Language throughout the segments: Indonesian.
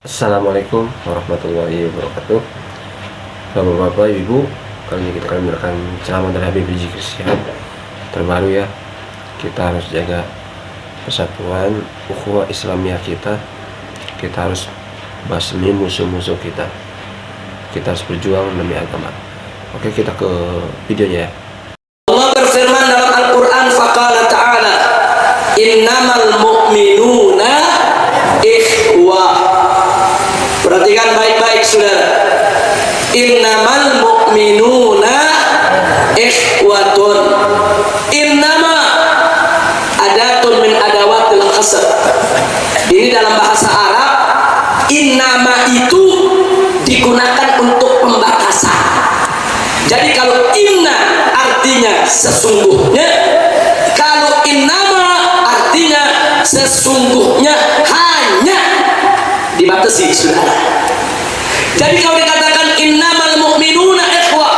Assalamualaikum warahmatullahi wabarakatuh. Bapak-bapak, ibu, kali ini kita akan memberikan ceramah dari Habib Rizik Syihab terbaru ya. Kita harus jaga persatuan ukhuwah Islamiyah kita. Kita harus basmi musuh-musuh kita. Kita harus berjuang demi agama. Oke, kita ke videonya ya. Allah berfirman dalam Al-Quran, faqala ta'ala, innamal mu'minuna ikhwah. Perhatikan baik-baik saudara. Innamal mu'minuna ikhwatun. Innama adatun min adawatil qasr. Ini dalam bahasa Arab, innama itu digunakan untuk pembatasan. Jadi kalau inna artinya sesungguhnya, kalau innama artinya sesungguhnya, hanya dibatasi saudara. Jadi kalau dikatakan innamal mu'minuna ikhwah,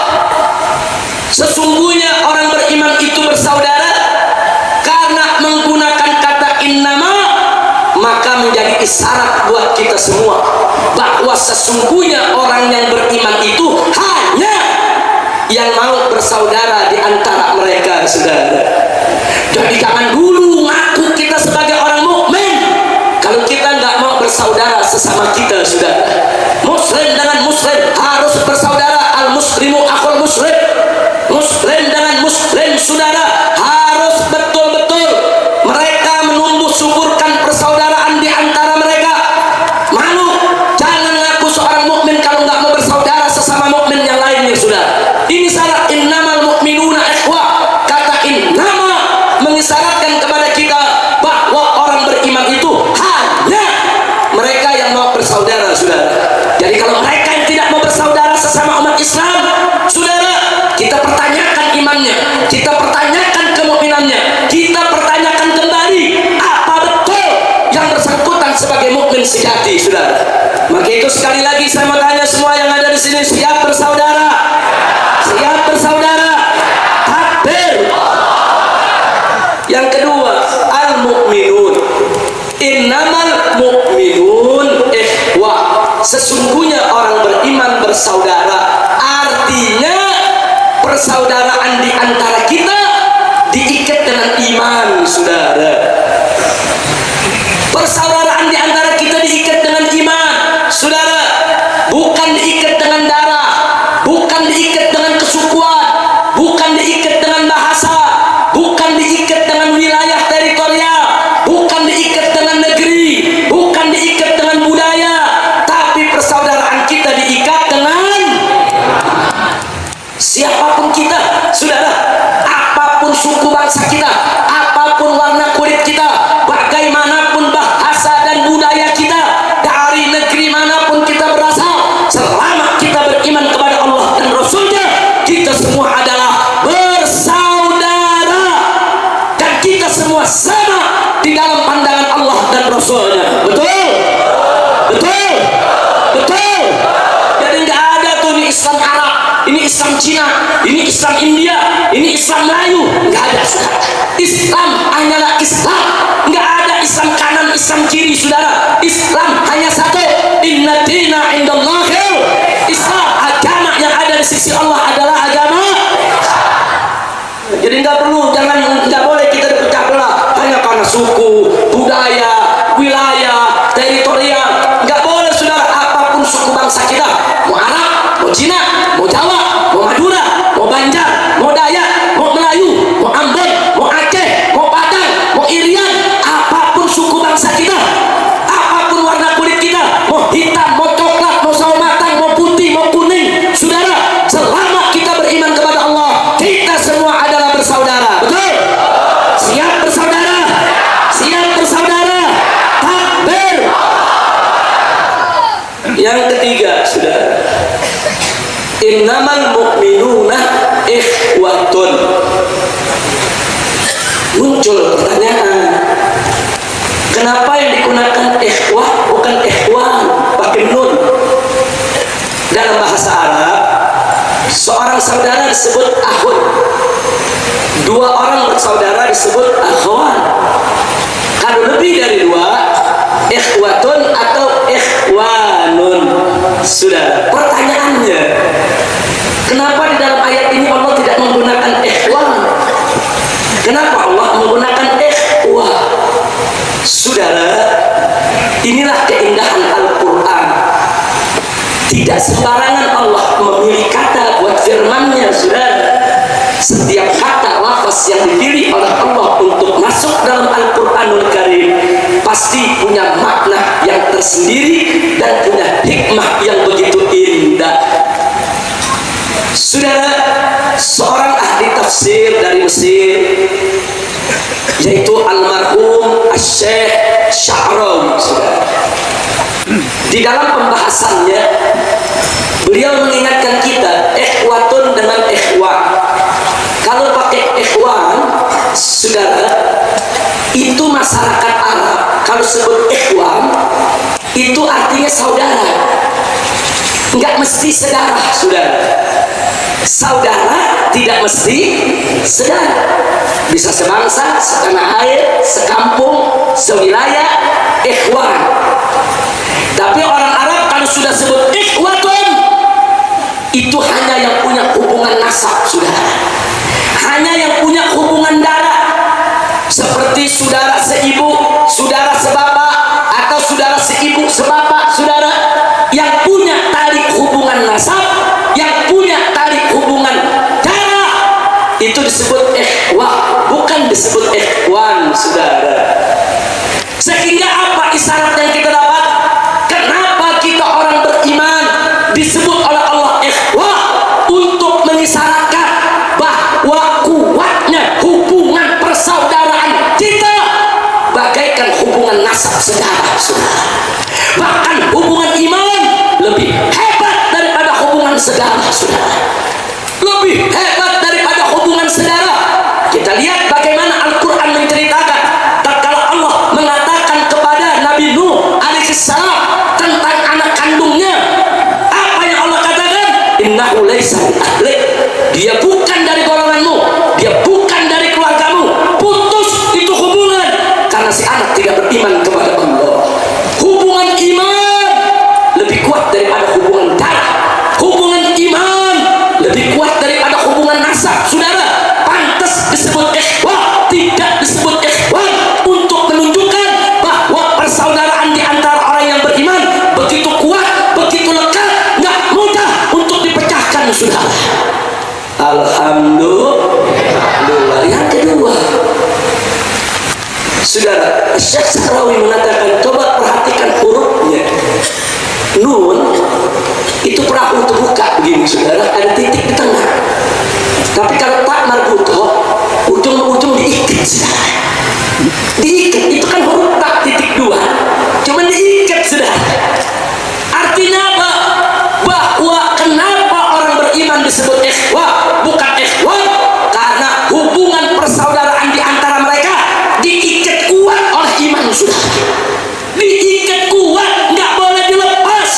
sesungguhnya orang beriman itu bersaudara, karena menggunakan kata innama maka menjadi isyarat buat kita semua bahwa sesungguhnya orang yang beriman itu hanya yang mau bersaudara di antara mereka saudara. Jadi jangan dulu ngaku kita sebagai orang mukmin kalau kita nggak mau bersaudara sesama kita saudara. Muslim dengan muslim harus bersaudara. Al muslimu akhul muslim. Muslim dengan muslim saudara harus betul-betul mereka menumbuh suburkan persaudaraan di antara mereka. Malu, jangan ngaku seorang mukmin kalau nggak mau bersaudara sesama mukmin yang lainnya saudara. Ini syarat innamal mu'minuna ikhwah. Kata innama mengisyaratkan kepada kita bahwa orang beriman itu hanya mereka yang mau bersaudara saudara. Jadi kalau mereka yang tidak mau bersaudara sesama umat Islam saudara, kita pertanyakan imannya, kita pertanyakan kemukminannya, kita pertanyakan kembali apa betul yang bersangkutan sebagai mukmin sejati saudara. Maka itu sekali lagi saya mau tanya semua yang ada di sini, siap bersaudara? Siap bersaudara? Takbir. Yang kedua, al-mu'minun. Innamal mu'minun ikhwah. Sesungguhnya orang beriman bersaudara. Artinya persaudaraan di antara kita diikat dengan iman saudara. Persaudaraan di antara kita diikat dengan iman saudara, bukan diikat dengan darah, bukan diikat dengan kesukuan, bukan diikat dengan bahasa, bukan diikat dengan wilayah teritorial, bukan diikat dengan negeri, bukan diikat dengan budaya, tapi persaudaraan kita diikat dengan siapapun kita saudara, apapun suku bangsa kita, apapun warna kulit kita, bagaimanapun bahasa dan budaya kita, dari negeri manapun kita berasal, selama kita beriman kepada Allah dan Rasulnya, kita semua adalah bersaudara dan kita semua sama di dalam pandangan Allah dan Rasulnya. Betul? Betul? Betul? Jadi nggak ada tuh ini Islam Arab, ini Islam Cina, ini Islam India, ini Islam Melayu, nggak ada saudara. Islam hanyalah Islam, nggak ada Islam kanan, Islam kiri saudara. Islam hanya satu. Inna dina indallahil Islam. Agama yang ada di sisi Allah adalah agama. Jadi nggak perlu, nggak boleh kita dipecah belah hanya karena suku, budaya, wilayah, teritorial. Nggak boleh saudara, apapun suku bangsa kita, mau Arab, mau Cina, mau Jawa, mau Madura, mau Banjar, mau Dayak, mau Melayu, mau Ambon, mau Aceh, mau Padang, mau Irian, apapun suku bangsa kita, apapun warna kulit kita, mau hitam, mau coklat, mau sawo matang, mau putih, mau kuning, saudara, selama kita beriman kepada Allah, kita semua adalah bersaudara. Betul? Siap bersaudara? Siap bersaudara? Takbir. Yang ketiga saudara, innamal mu'minuna ikhwatun. Muncul pertanyaan, kenapa yang digunakan ikhwah bukan ikhwan pakai nun? Dalam bahasa Arab, seorang saudara disebut akhun, dua orang bersaudara disebut akhwan. Kalau lebih dari dua, ikhwatun atau ikhwan. tidak sembarangan Allah memilih kata buat firman-Nya, saudara. Setiap kata lafaz yang dipilih oleh Allah untuk masuk dalam Al-Quranul Karim pasti punya makna yang tersendiri dan punya hikmah yang begitu indah. Saudara, seorang ahli tafsir dari Mesir, yaitu almarhum Asy-Syaikh Sya'rawi, saudara, di dalam pembahasannya beliau mengingatkan kita ikhwatun dengan ikhwan. Kalau pakai ikhwan, saudara, itu masyarakat Arab kalau sebut ikhwan itu artinya saudara, nggak mesti saudara, saudara. Saudara tidak mesti saudara, bisa sebangsa, setanah air, sekampung, sewilayah, ikhwan. Tapi orang Arab kalau sudah sebut ikhwatun, itu hanya yang punya hubungan nasab, saudara, hanya yang punya hubungan darah, seperti saudara seibu, saudara sebapak, atau saudara seibu sebapak, saudara, yang punya tali hubungan nasab, yang punya tali hubungan darah, itu disebut ikhwah, bukan disebut ikhwan, saudara. Sehingga apa isyarat yang kita dapat? Kenapa kita orang beriman disebut oleh Allah ikhwah? Untuk mengisyaratkan bahwa kuatnya hubungan persaudaraan kita bagaikan hubungan nasab saudara, saudara. Bahkan hubungan iman lebih hebat daripada hubungan saudara, saudara. Lebih hebat daripada hubungan saudara. Kita lihat bagaimana Al-Quran menceritakan tatkala Allah mengatakan kepada Nabi Nuh alaihissalam tentang anak kandungnya. Apa yang Allah katakan? Innahu laisa min ahlik. Dia bukan dari golonganmu, dia bukan dari keluargamu. Putus itu hubungan karena si anak tidak beriman kepada Allah. Hubungan iman lebih kuat daripada hubungan darah. Hubungan iman lebih kuat daripada hubungan nasab, saudara. Pantas disebut ikhwah, tidak disebut ikhwan, untuk menunjukkan bahwa persaudaraan di antara orang yang beriman begitu kuat, begitu lekat, nggak mudah untuk dipecahkan, saudara. Alhamdulillah. Yang kedua, saudara, Syekh Sya'rawi mengatakan, coba perhatikan hurufnya. Nun itu perahu terbuka begini, saudara, ada titik di tengah. Tapi kalau tak marbutoh, ujung-ujung diikat, saudara. Diikat, itu kan huruf tak titik dua, cuman diikat, saudara. Artinya apa? Bahwa kenapa orang beriman disebut ikhwah bukan ikhwan? Karena hubungan persaudaraan di antara mereka diikat kuat oleh iman, saudara. Diikat kuat, nggak boleh dilepas.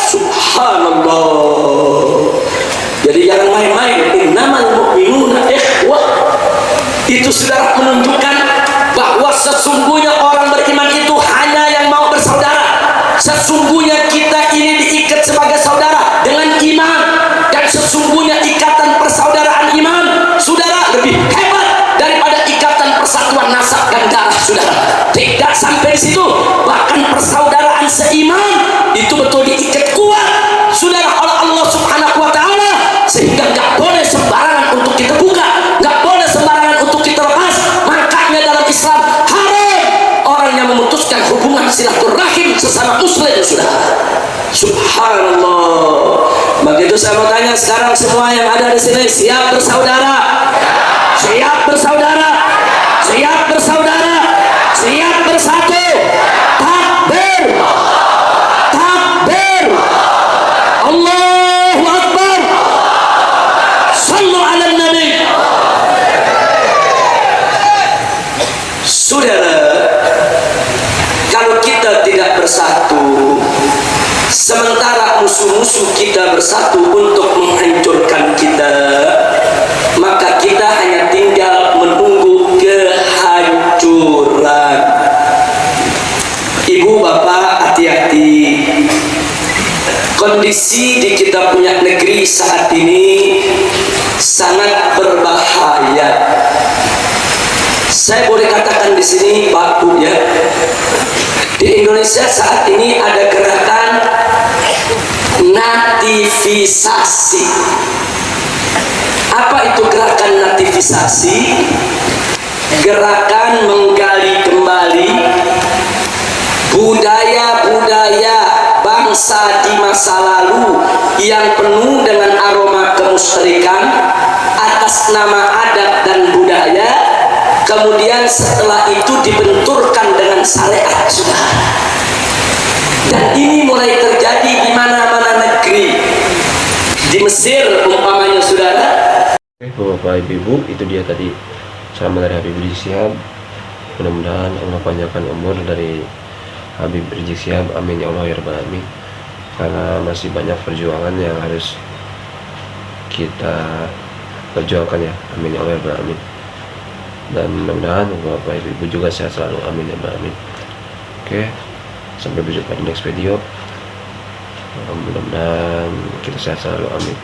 Subhanallah. Jadi jangan main-main. Innamal mu'minuna ikhwah. Itu saudara menunjukkan bahwa sesungguhnya orang beriman itu hanya yang mau bersaudara. Sesungguhnya kita ini diikat sebagai saudara dengan iman, dan sesungguhnya ikatan persaudaraan iman, saudara, lebih hebat daripada ikatan persatuan nasab dan darah, saudara. Tidak sampai di situ, bahkan persaudaraan seiman itu betul diikat kuat, saudara, oleh Allah Subhanahu wa Ta'ala, sehingga nggak boleh sembarangan untuk kita buka, nggak boleh sembarangan untuk kita lepas. Makanya dalam Islam haram orang yang memutuskan hubungan silaturahim sesama muslim, saudara. Subhanallah. Begitu saya mau tanya sekarang, semua yang ada di sini siap bersaudara? Siap bersaudara? Siap bersaudara? Siap bersatu? Takbir! Takbir! Allahu Akbar! Sallu ala Nabi. Saudara, kalau kita tidak bersatu, sementara musuh-musuh kita bersatu untuk menghancurkan kita, maka kita hanya tinggal menunggu kehancuran. Ibu bapak, hati-hati. Kondisi di kita punya negeri saat ini sangat berbahaya. Saya boleh katakan di sini, Pak Bu, ya, di Indonesia saat ini ada gerakan Nati nativisasi. Apa itu gerakan nativisasi? Gerakan menggali kembali budaya-budaya bangsa di masa lalu yang penuh dengan aroma kemusyrikan atas nama adat dan budaya, kemudian setelah itu dibenturkan dengan syariat, sudah. Dan ini mulai terjadi di mana-mana negeri. Di Mesir umpamanya, saudara. Bapak Ibu, itu dia tadi ceramah dari Habib Rizik Syihab. Mudah-mudahan Allah panjangkan umur dari Habib Rizik Syihab, amin ya Allah ya rabbal alamin. Karena masih banyak perjuangan yang harus kita perjuangkan ya, amin ya Allah ya rabbal alamin. Dan mudah-mudahan Bapak Ibu juga sehat selalu, amin ya rabbal alamin. Oke, sampai berjumpa di next video. Mudah-mudahan kita sehat selalu, amin.